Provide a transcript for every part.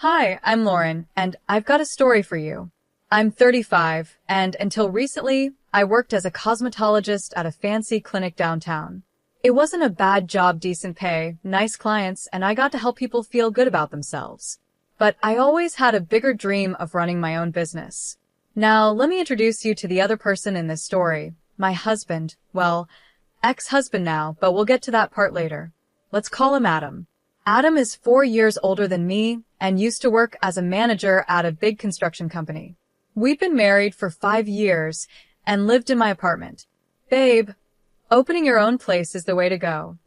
Hi, I'm Lauren, and I've got a story for you. I'm 35, and until recently, I worked as a cosmetologist at a fancy clinic downtown. It wasn't a bad job, decent pay, nice clients, and I got to help people feel good about themselves. But I always had a bigger dream of running my own business. Now, let me introduce you to the other person in this story, my husband, well, ex-husband now, but we'll get to that part later. Let's call him Adam. Adam is 4 years older than me and used to work as a manager at a big construction company. We'd been married for 5 years and lived in my apartment. Babe, opening your own place is the way to go,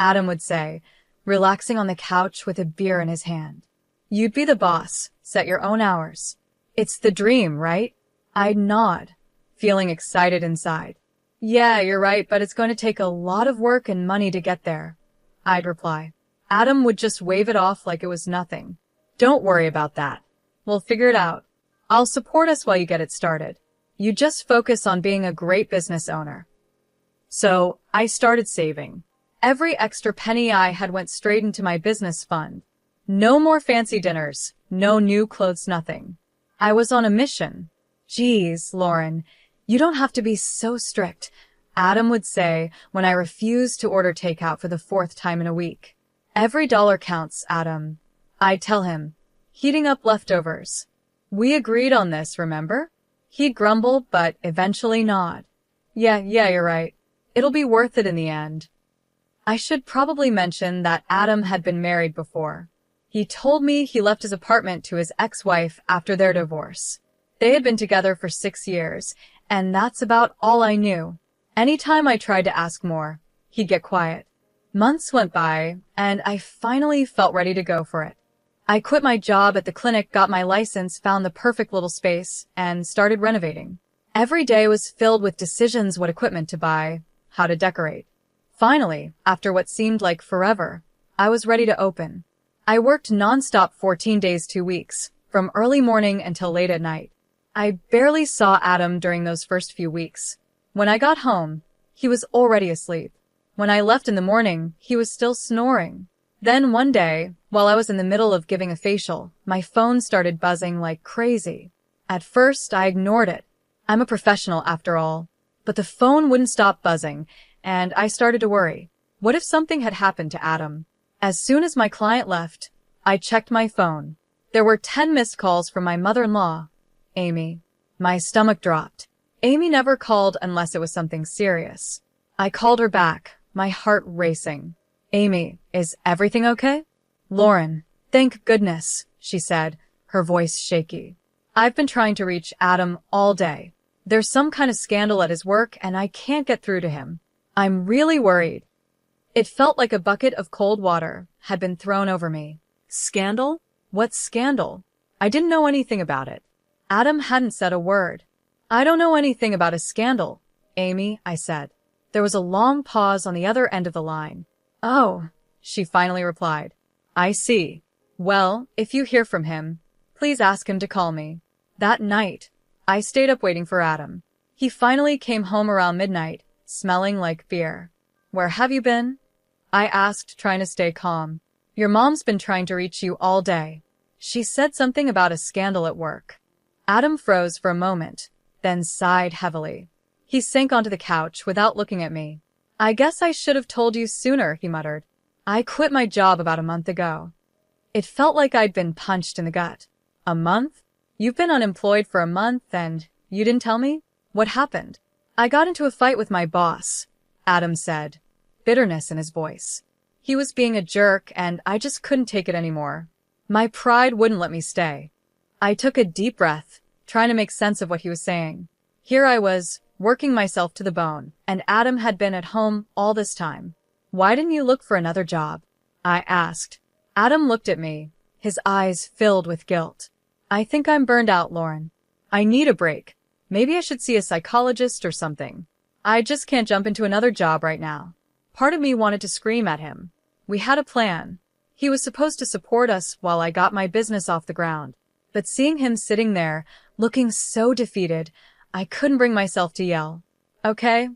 Adam would say, relaxing on the couch with a beer in his hand. You'd be the boss, set your own hours. It's the dream, right? I'd nod, feeling excited inside. Yeah, you're right, but it's going to take a lot of work and money to get there, I'd reply. Adam would just wave it off like it was nothing. Don't worry about that. We'll figure it out. I'll support us while you get it started. You just focus on being a great business owner. So, I started saving. Every extra penny I had went straight into my business fund. No more fancy dinners, no new clothes, nothing. I was on a mission. Geez, Lauren, you don't have to be so strict, Adam would say when I refused to order takeout for the 4th time in a week. Every dollar counts, Adam, I'd tell him, heating up leftovers. We agreed on this, remember? He'd grumble, but eventually nod. Yeah, you're right. It'll be worth it in the end. I should probably mention that Adam had been married before. He told me he left his apartment to his ex-wife after their divorce. They had been together for 6 years, and that's about all I knew. Anytime I tried to ask more, he'd get quiet. Months went by, and I finally felt ready to go for it. I quit my job at the clinic, got my license, found the perfect little space, and started renovating. Every day was filled with decisions: what equipment to buy, how to decorate. Finally, after what seemed like forever, I was ready to open. I worked nonstop 14 days, 2 weeks, from early morning until late at night. I barely saw Adam during those first few weeks. When I got home, he was already asleep. When I left in the morning, he was still snoring. Then one day, while I was in the middle of giving a facial, my phone started buzzing like crazy. At first, I ignored it. I'm a professional after all. But the phone wouldn't stop buzzing, and I started to worry. What if something had happened to Adam? As soon as my client left, I checked my phone. There were 10 missed calls from my mother-in-law, Amy. My stomach dropped. Amy never called unless it was something serious. I called her back, my heart racing. Amy, is everything okay? Lauren, thank goodness, she said, her voice shaky. I've been trying to reach Adam all day. There's some kind of scandal at his work and I can't get through to him. I'm really worried. It felt like a bucket of cold water had been thrown over me. Scandal? What scandal? I didn't know anything about it. Adam hadn't said a word. I don't know anything about a scandal, Amy, I said. There was a long pause on the other end of the line. Oh, she finally replied. I see. Well, if you hear from him, please ask him to call me. That night, I stayed up waiting for Adam. He finally came home around midnight, smelling like beer. Where have you been? I asked, trying to stay calm. Your mom's been trying to reach you all day. She said something about a scandal at work. Adam froze for a moment, then sighed heavily. He sank onto the couch without looking at me. I guess I should have told you sooner, he muttered. I quit my job about a month ago. It felt like I'd been punched in the gut. A month? You've been unemployed for a month and you didn't tell me? What happened? I got into a fight with my boss, Adam said, bitterness in his voice. He was being a jerk and I just couldn't take it anymore. My pride wouldn't let me stay. I took a deep breath, trying to make sense of what he was saying. Here I was, working myself to the bone, and Adam had been at home all this time. Why didn't you look for another job? I asked. Adam looked at me, his eyes filled with guilt. I think I'm burned out, Lauren. I need a break. Maybe I should see a psychologist or something. I just can't jump into another job right now. Part of me wanted to scream at him. We had a plan. He was supposed to support us while I got my business off the ground. But seeing him sitting there, looking so defeated, I couldn't bring myself to yell. Okay,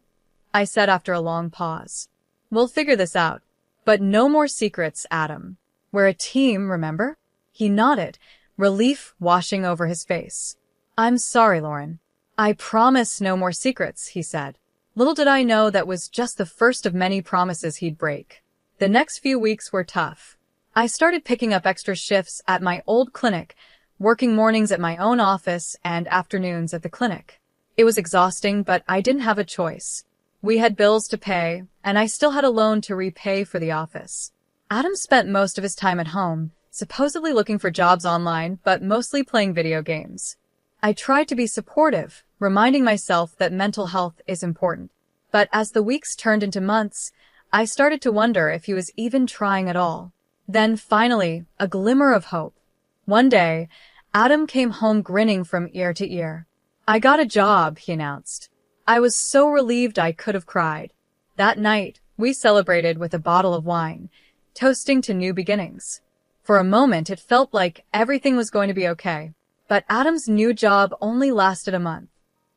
I said after a long pause. We'll figure this out. But no more secrets, Adam. We're a team, remember? He nodded, relief washing over his face. I'm sorry, Lauren. I promise no more secrets, he said. Little did I know that was just the first of many promises he'd break. The next few weeks were tough. I started picking up extra shifts at my old clinic, working mornings at my own office and afternoons at the clinic. It was exhausting, but I didn't have a choice. We had bills to pay, and I still had a loan to repay for the office. Adam spent most of his time at home, supposedly looking for jobs online, but mostly playing video games. I tried to be supportive, reminding myself that mental health is important. But as the weeks turned into months, I started to wonder if he was even trying at all. Then finally, a glimmer of hope. One day, Adam came home grinning from ear to ear. I got a job, he announced. I was so relieved I could have cried. That night, we celebrated with a bottle of wine, toasting to new beginnings. For a moment, it felt like everything was going to be okay. But Adam's new job only lasted a month.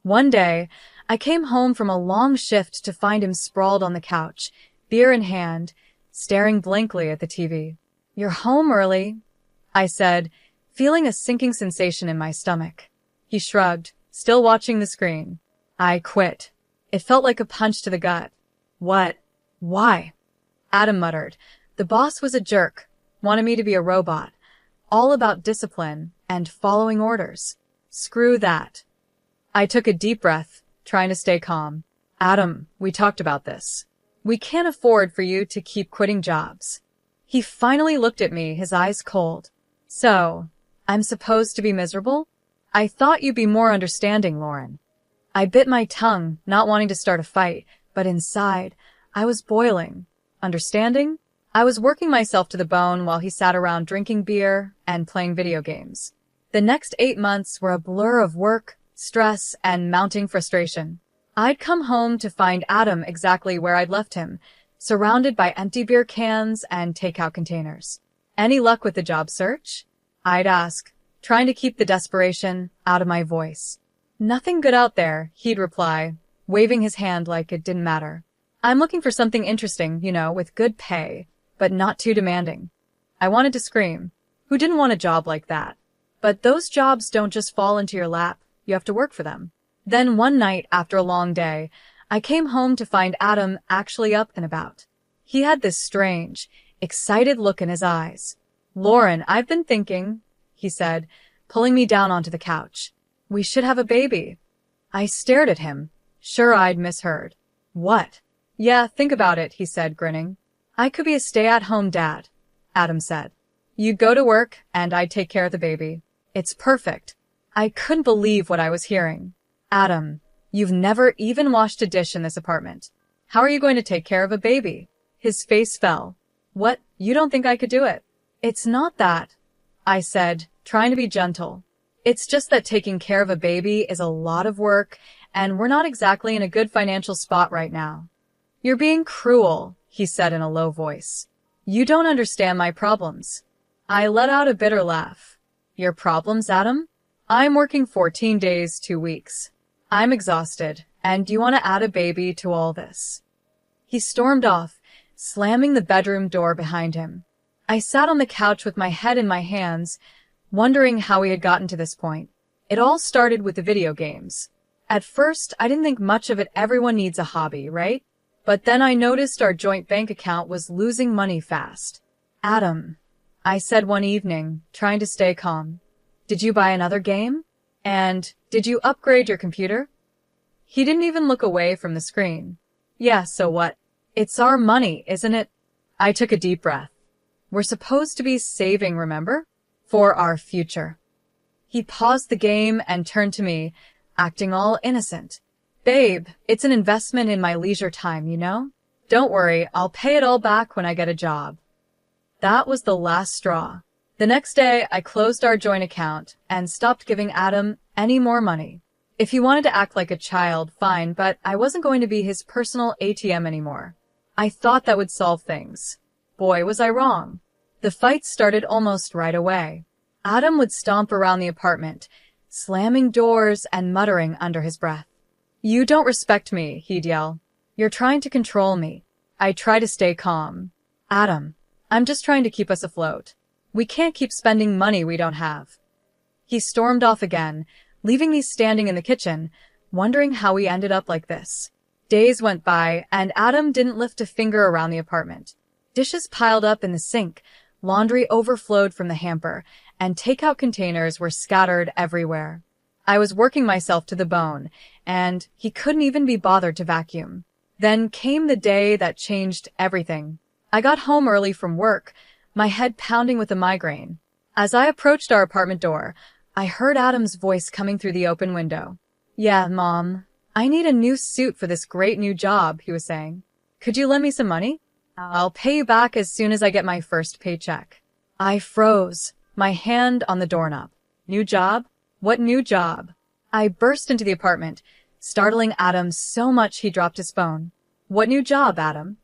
One day, I came home from a long shift to find him sprawled on the couch, beer in hand, staring blankly at the TV. You're home early, I said, feeling a sinking sensation in my stomach. He shrugged, still watching the screen. I quit. It felt like a punch to the gut. What? Why? Adam muttered. The boss was a jerk, wanted me to be a robot. All about discipline and following orders. Screw that. I took a deep breath, trying to stay calm. Adam, we talked about this. We can't afford for you to keep quitting jobs. He finally looked at me, his eyes cold. So, I'm supposed to be miserable? I thought you'd be more understanding, Lauren. I bit my tongue, not wanting to start a fight, but inside, I was boiling. Understanding? I was working myself to the bone while he sat around drinking beer and playing video games. The next 8 months were a blur of work, stress, and mounting frustration. I'd come home to find Adam exactly where I'd left him, surrounded by empty beer cans and takeout containers. Any luck with the job search? I'd ask, trying to keep the desperation out of my voice. Nothing good out there, he'd reply, waving his hand like it didn't matter. I'm looking for something interesting, with good pay, but not too demanding. I wanted to scream. Who didn't want a job like that? But those jobs don't just fall into your lap. You have to work for them. Then one night after a long day, I came home to find Adam actually up and about. He had this strange, excited look in his eyes. Lauren, I've been thinking, he said, pulling me down onto the couch. We should have a baby. I stared at him, sure I'd misheard. What? Yeah, think about it, he said, grinning. I could be a stay-at-home dad, Adam said. You'd go to work, and I'd take care of the baby. It's perfect. I couldn't believe what I was hearing. Adam, you've never even washed a dish in this apartment. How are you going to take care of a baby? His face fell. What? You don't think I could do it? It's not that, I said, trying to be gentle. It's just that taking care of a baby is a lot of work, and we're not exactly in a good financial spot right now. You're being cruel, he said in a low voice. You don't understand my problems. I let out a bitter laugh. Your problems, Adam? I'm working 14 days, 2 weeks. I'm exhausted, and you want to add a baby to all this. He stormed off, slamming the bedroom door behind him. I sat on the couch with my head in my hands, wondering how we had gotten to this point. It all started with the video games. At first, I didn't think much of it. Everyone needs a hobby, right? But then I noticed our joint bank account was losing money fast. Adam, I said one evening, trying to stay calm. Did you buy another game? And did you upgrade your computer? He didn't even look away from the screen. Yeah, so what? It's our money, isn't it? I took a deep breath. We're supposed to be saving, remember? For our future. He paused the game and turned to me, acting all innocent. Babe, it's an investment in my leisure time, Don't worry, I'll pay it all back when I get a job. That was the last straw. The next day, I closed our joint account and stopped giving Adam any more money. If he wanted to act like a child, fine, but I wasn't going to be his personal ATM anymore. I thought that would solve things. Boy, was I wrong. The fight started almost right away. Adam would stomp around the apartment, slamming doors and muttering under his breath. You don't respect me, he'd yell. You're trying to control me. I try to stay calm. Adam, I'm just trying to keep us afloat. We can't keep spending money we don't have. He stormed off again, leaving me standing in the kitchen, wondering how we ended up like this. Days went by, and Adam didn't lift a finger around the apartment. Dishes piled up in the sink, laundry overflowed from the hamper, and takeout containers were scattered everywhere. I was working myself to the bone, and he couldn't even be bothered to vacuum. Then came the day that changed everything. I got home early from work, my head pounding with a migraine. As I approached our apartment door, I heard Adam's voice coming through the open window. "Yeah, Mom, I need a new suit for this great new job," he was saying. "Could you lend me some money? I'll pay you back as soon as I get my first paycheck." I froze, my hand on the doorknob. New job? What new job? I burst into the apartment, startling Adam so much he dropped his phone. "What new job, Adam?"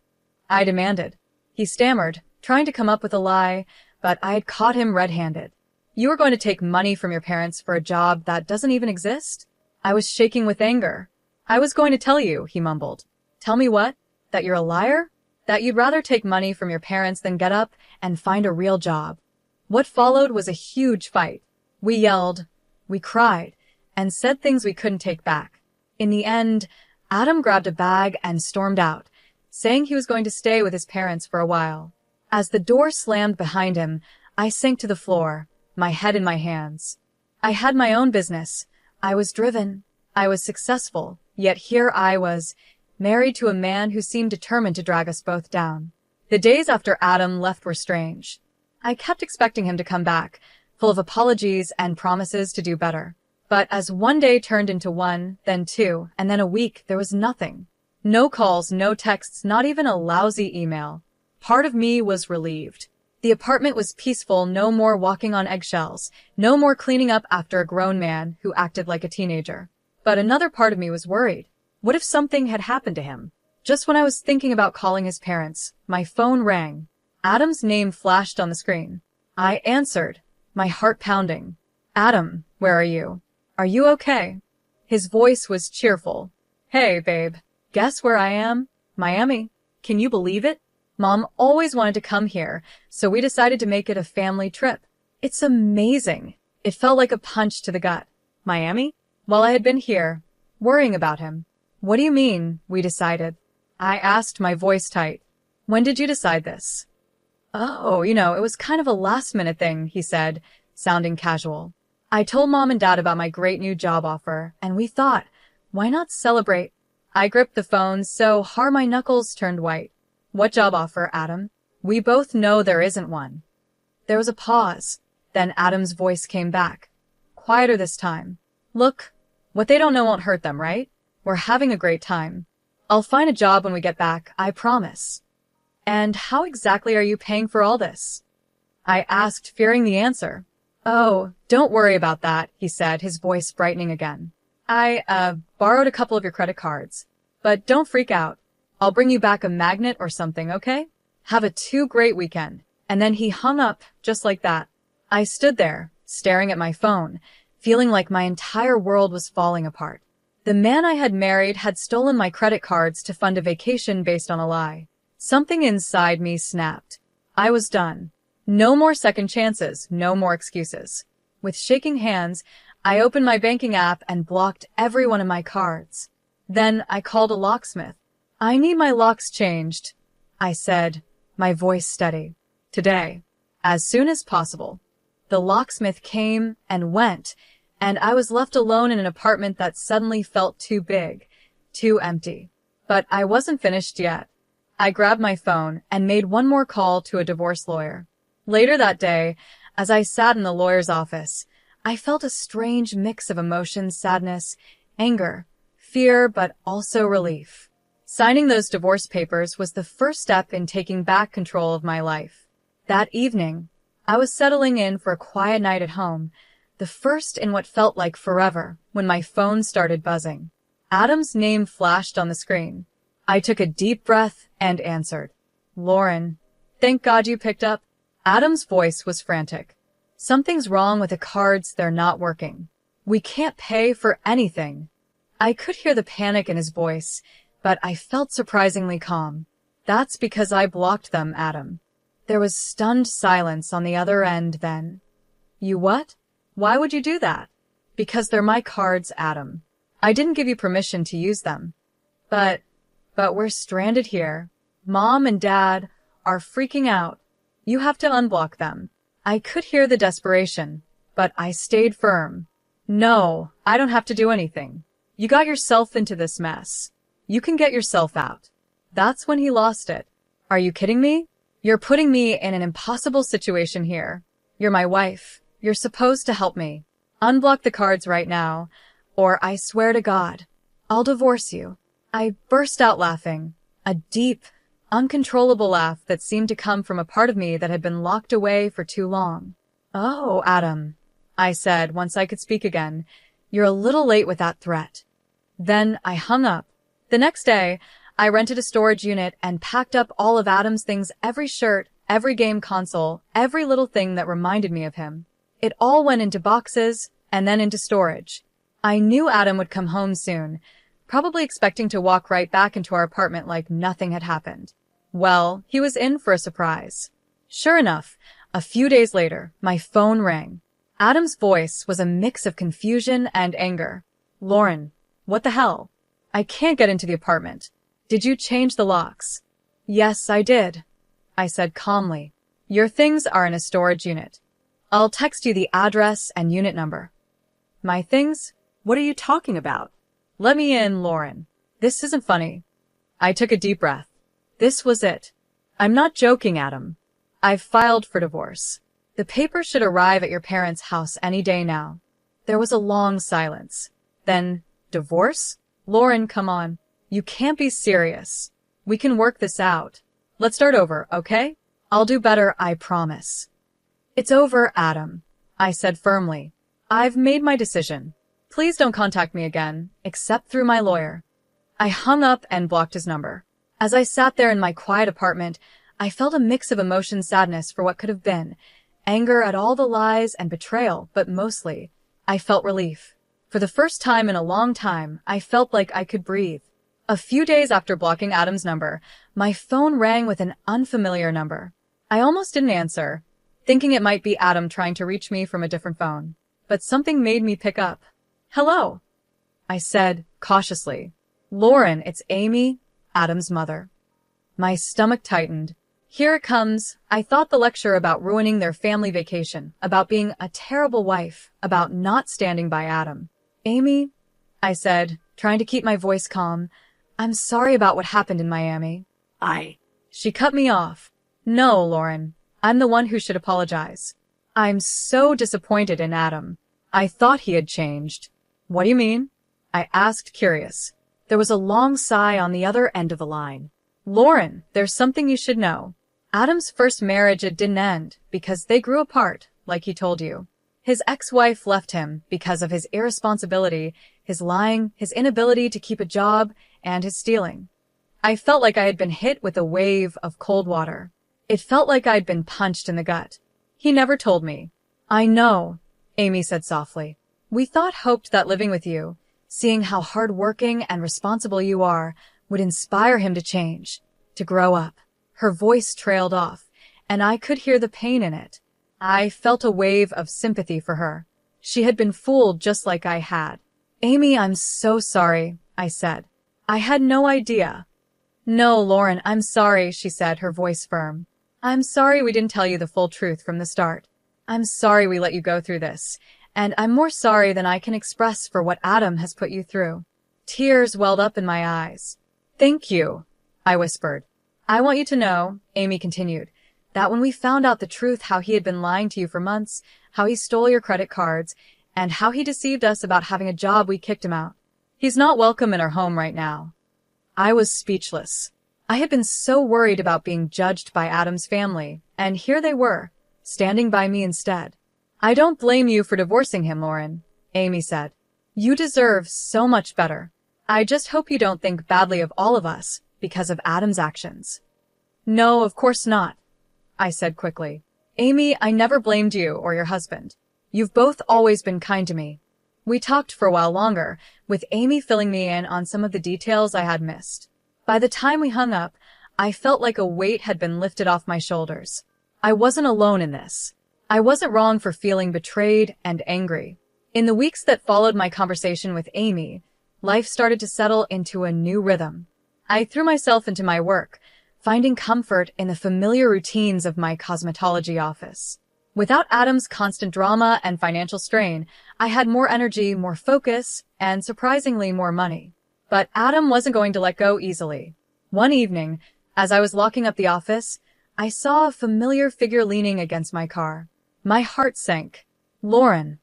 I demanded. He stammered, trying to come up with a lie, but I had caught him red-handed. "You are going to take money from your parents for a job that doesn't even exist?" I was shaking with anger. "I was going to tell you," he mumbled. "Tell me what? That you're a liar? That you'd rather take money from your parents than get up and find a real job?" What followed was a huge fight. We yelled, we cried, and said things we couldn't take back. In the end, Adam grabbed a bag and stormed out, saying he was going to stay with his parents for a while. As the door slammed behind him, I sank to the floor, my head in my hands. I had my own business. I was driven. I was successful. Yet here I was, married to a man who seemed determined to drag us both down. The days after Adam left were strange. I kept expecting him to come back, full of apologies and promises to do better. But as one day turned into one, then two, and then a week, there was nothing. No calls, no texts, not even a lousy email. Part of me was relieved. The apartment was peaceful, no more walking on eggshells, no more cleaning up after a grown man who acted like a teenager. But another part of me was worried. What if something had happened to him? Just when I was thinking about calling his parents, my phone rang. Adam's name flashed on the screen. I answered, my heart pounding. "Adam, where are you? Are you okay?" His voice was cheerful. "Hey, babe. Guess where I am? Miami. Can you believe it? Mom always wanted to come here, so we decided to make it a family trip. It's amazing." It felt like a punch to the gut. Miami? Well, I had been here, worrying about him. "What do you mean, we decided?" I asked, my voice tight. "When did you decide this?" "Oh, it was kind of a last-minute thing," he said, sounding casual. "I told Mom and Dad about my great new job offer, and we thought, why not celebrate?" I gripped the phone so hard my knuckles turned white. "What job offer, Adam? We both know there isn't one." There was a pause. Then Adam's voice came back, quieter this time. "Look, what they don't know won't hurt them, right? We're having a great time. I'll find a job when we get back, I promise." "And how exactly are you paying for all this?" I asked, fearing the answer. "Oh, don't worry about that," he said, his voice brightening again. I borrowed a couple of your credit cards. But don't freak out. I'll bring you back a magnet or something, okay? Have a great weekend." And then he hung up, just like that. I stood there, staring at my phone, feeling like my entire world was falling apart. The man I had married had stolen my credit cards to fund a vacation based on a lie. Something inside me snapped. I was done. No more second chances, no more excuses. With shaking hands, I opened my banking app and blocked every one of my cards. Then I called a locksmith. "I need my locks changed," I said, my voice steady. "Today. As soon as possible." The locksmith came and went, and I was left alone in an apartment that suddenly felt too big, too empty. But I wasn't finished yet. I grabbed my phone and made one more call to a divorce lawyer. Later that day, as I sat in the lawyer's office, I felt a strange mix of emotions, sadness, anger, fear, but also relief. Signing those divorce papers was the first step in taking back control of my life. That evening, I was settling in for a quiet night at home, the first in what felt like forever, when my phone started buzzing. Adam's name flashed on the screen. I took a deep breath and answered. "Lauren, thank God you picked up." Adam's voice was frantic. "Something's wrong with the cards, they're not working. We can't pay for anything." I could hear the panic in his voice, but I felt surprisingly calm. "That's because I blocked them, Adam." There was stunned silence on the other end then. You what? Why would you do that? Because they're my cards, Adam. I didn't give you permission to use them. But we're stranded here. Mom and Dad are freaking out. You have to unblock them. I could hear the desperation, but I stayed firm. No, I don't have to do anything. You got yourself into this mess. You can get yourself out. That's when he lost it. Are you kidding me? You're putting me in an impossible situation here. You're my wife. You're supposed to help me. Unblock the cards right now, or I swear to God, I'll divorce you. I burst out laughing, a deep, uncontrollable laugh that seemed to come from a part of me that had been locked away for too long. Oh, Adam, I said once I could speak again, you're a little late with that threat. Then I hung up. The next day, I rented a storage unit and packed up all of Adam's things, every shirt, every game console, every little thing that reminded me of him. It all went into boxes and then into storage. I knew Adam would come home soon, probably expecting to walk right back into our apartment like nothing had happened. Well, he was in for a surprise. Sure enough, a few days later, my phone rang. Adam's voice was a mix of confusion and anger. Lauren, what the hell? I can't get into the apartment. Did you change the locks? Yes, I did, I said calmly. Your things are in a storage unit. I'll text you the address and unit number. My things? What are you talking about? Let me in, Lauren. This isn't funny. I took a deep breath. This was it. I'm not joking, Adam. I've filed for divorce. The papers should arrive at your parents' house any day now. There was a long silence. Then, divorce? Lauren, come on. You can't be serious. We can work this out. Let's start over, okay? I'll do better, I promise. It's over, Adam, I said firmly. I've made my decision. Please don't contact me again, except through my lawyer. I hung up and blocked his number. As I sat there in my quiet apartment, I felt a mix of emotion, sadness for what could have been, anger at all the lies and betrayal, but mostly, I felt relief. For the first time in a long time, I felt like I could breathe. A few days after blocking Adam's number, my phone rang with an unfamiliar number. I almost didn't answer, thinking it might be Adam trying to reach me from a different phone. But something made me pick up. Hello, I said cautiously. Lauren, it's Amy, Adam's mother. My stomach tightened. Here it comes. I thought the lecture about ruining their family vacation, about being a terrible wife, about not standing by Adam. Amy, I said, trying to keep my voice calm, I'm sorry about what happened in Miami. She cut me off. No, Lauren, I'm the one who should apologize. I'm so disappointed in Adam. I thought he had changed. What do you mean? I asked, curious. There was a long sigh on the other end of the line. Lauren, there's something you should know. Adam's first marriage, it didn't end because they grew apart, like he told you. His ex-wife left him because of his irresponsibility, his lying, his inability to keep a job, and his stealing. I felt like I had been hit with a wave of cold water. It felt like I'd been punched in the gut. He never told me. I know, Amy said softly. We hoped that living with you, seeing how hard-working and responsible you are, would inspire him to change, to grow up. Her voice trailed off, and I could hear the pain in it. I felt a wave of sympathy for her. She had been fooled just like I had. Amy, I'm so sorry, I said. I had no idea. No, Lauren, I'm sorry, she said, her voice firm. I'm sorry we didn't tell you the full truth from the start. I'm sorry we let you go through this, and I'm more sorry than I can express for what Adam has put you through. Tears welled up in my eyes. Thank you, I whispered. I want you to know, Amy continued, that when we found out the truth, how he had been lying to you for months, how he stole your credit cards, and how he deceived us about having a job, we kicked him out. He's not welcome in our home right now. I was speechless. I had been so worried about being judged by Adam's family, and here they were, standing by me instead. I don't blame you for divorcing him, Lauren, Amy said. You deserve so much better. I just hope you don't think badly of all of us because of Adam's actions. No, of course not, I said quickly. Amy, I never blamed you or your husband. You've both always been kind to me. We talked for a while longer, with Amy filling me in on some of the details I had missed. By the time we hung up, I felt like a weight had been lifted off my shoulders. I wasn't alone in this. I wasn't wrong for feeling betrayed and angry. In the weeks that followed my conversation with Amy, life started to settle into a new rhythm. I threw myself into my work, finding comfort in the familiar routines of my cosmetology office. Without Adam's constant drama and financial strain, I had more energy, more focus, and surprisingly more money. But Adam wasn't going to let go easily. One evening, as I was locking up the office, I saw a familiar figure leaning against my car. My heart sank. "Lauren,"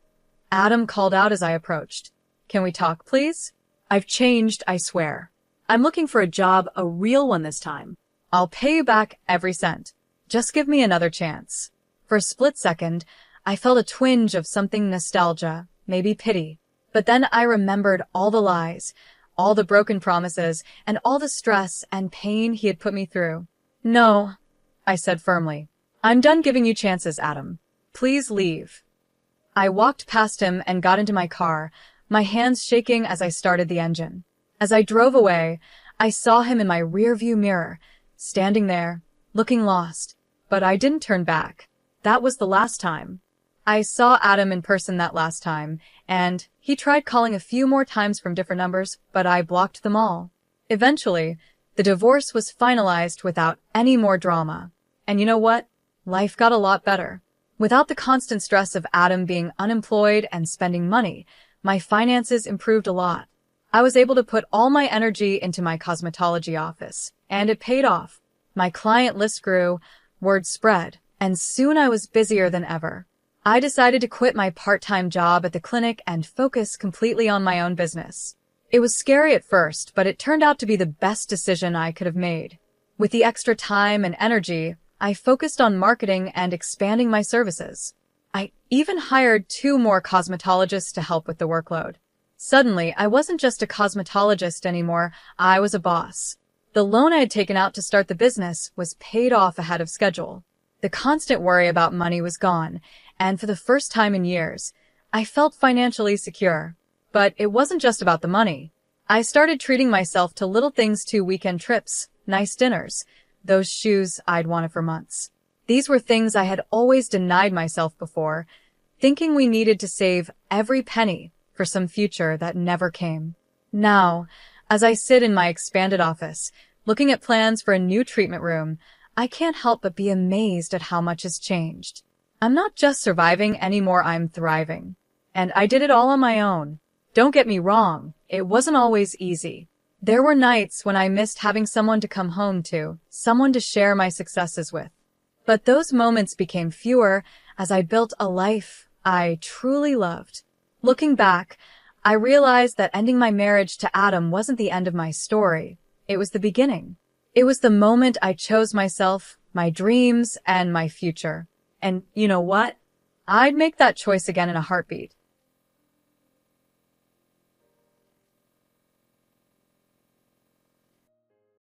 Adam called out as I approached. "Can we talk, please? I've changed, I swear. I'm looking for a job, a real one this time. I'll pay you back every cent. Just give me another chance." For a split second, I felt a twinge of something nostalgia, maybe pity. But then I remembered all the lies, all the broken promises, and all the stress and pain he had put me through. "No," I said firmly. "I'm done giving you chances, Adam. Please leave." I walked past him and got into my car, my hands shaking as I started the engine. As I drove away, I saw him in my rearview mirror, standing there, looking lost. But I didn't turn back. That was the last time. I saw Adam in person that last time, and he tried calling a few more times from different numbers, but I blocked them all. Eventually, the divorce was finalized without any more drama. And you know what? Life got a lot better. Without the constant stress of Adam being unemployed and spending money, my finances improved a lot. I was able to put all my energy into my cosmetology office, and it paid off. My client list grew, word spread, and soon I was busier than ever. I decided to quit my part-time job at the clinic and focus completely on my own business. It was scary at first, but it turned out to be the best decision I could have made. With the extra time and energy, I focused on marketing and expanding my services. I even hired 2 more cosmetologists to help with the workload. Suddenly, I wasn't just a cosmetologist anymore, I was a boss. The loan I had taken out to start the business was paid off ahead of schedule. The constant worry about money was gone, and for the first time in years, I felt financially secure. But it wasn't just about the money. I started treating myself to little things too: weekend trips, nice dinners, those shoes I'd wanted for months. These were things I had always denied myself before, thinking we needed to save every penny for some future that never came. Now, as I sit in my expanded office, looking at plans for a new treatment room, I can't help but be amazed at how much has changed. I'm not just surviving anymore, I'm thriving. And I did it all on my own. Don't get me wrong, it wasn't always easy. There were nights when I missed having someone to come home to, someone to share my successes with. But those moments became fewer as I built a life I truly loved. Looking back, I realized that ending my marriage to Adam wasn't the end of my story. It was the beginning. It was the moment I chose myself, my dreams, and my future. And you know what? I'd make that choice again in a heartbeat.